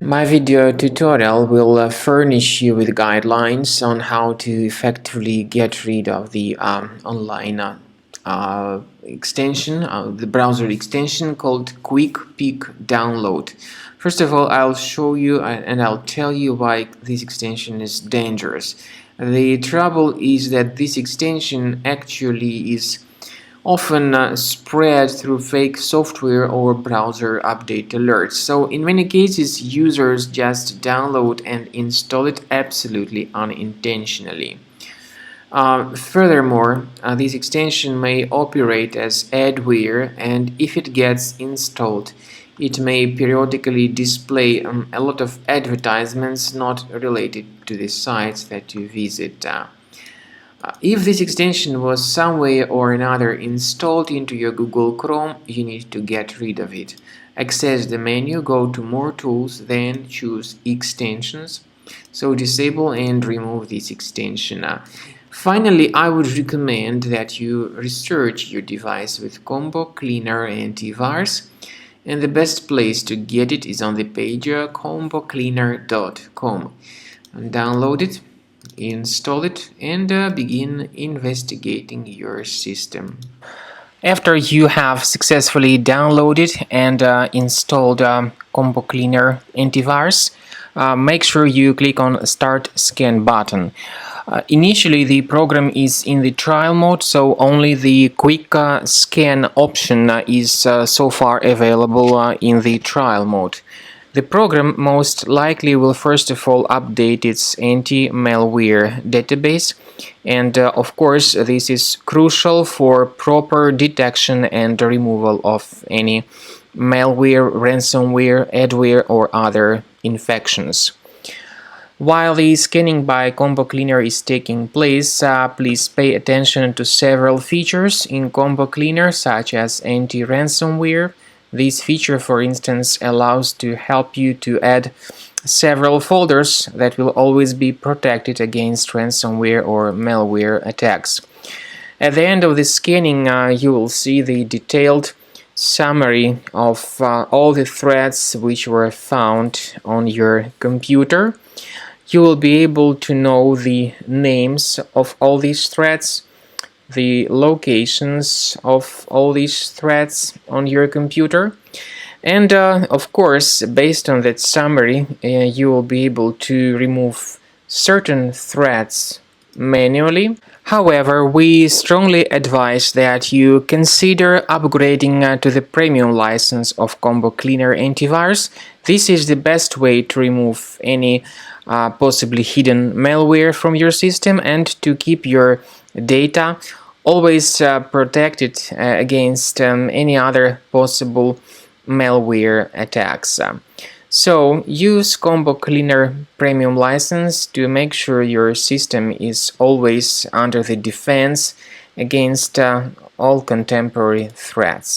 My video tutorial will furnish you with guidelines on how to effectively get rid of the online extension, the browser extension called Quick Peek Download. First of all, I'll show you and I'll tell you why this extension is dangerous. The trouble is that this extension actually is often spread through fake software or browser update alerts. So in many cases, users just download and install it absolutely unintentionally. Furthermore, this extension may operate as adware, and if it gets installed, it may periodically display a lot of advertisements not related to the sites that you visit. If this extension was some way or another installed into your Google Chrome, you need to get rid of it. Access the menu, go to More Tools, then choose Extensions. So disable and remove this extension. Finally, I would recommend that you research your device with Combo Cleaner Antivirus, and the best place to get it is on the page combocleaner.com. Download it, install it, and begin investigating your system. After you have successfully downloaded and installed Combo Cleaner Antivirus, make sure you click on Start Scan button. Initially, the program is in the trial mode, so only the quick scan option is so far available in the trial mode. The program most likely will first of all update its anti-malware database, and of course this is crucial for proper detection and removal of any malware, ransomware, adware or other infections. While the scanning by Combo Cleaner is taking place, please pay attention to several features in Combo Cleaner, such as anti-ransomware. This feature, for instance, allows to help you to add several folders that will always be protected against ransomware or malware attacks. At the end of the scanning, you will see the detailed summary of all the threats which were found on your computer. You will be able to know the names of all these threats, the locations of all these threats on your computer, and of course, based on that summary, you will be able to remove certain threats manually. However, we strongly advise that you consider upgrading to the premium license of Combo Cleaner Antivirus. This is the best way to remove any possibly hidden malware from your system and to keep your data always protected against any other possible malware attacks. So use Combo Cleaner Premium license to make sure your system is always under the defense against all contemporary threats.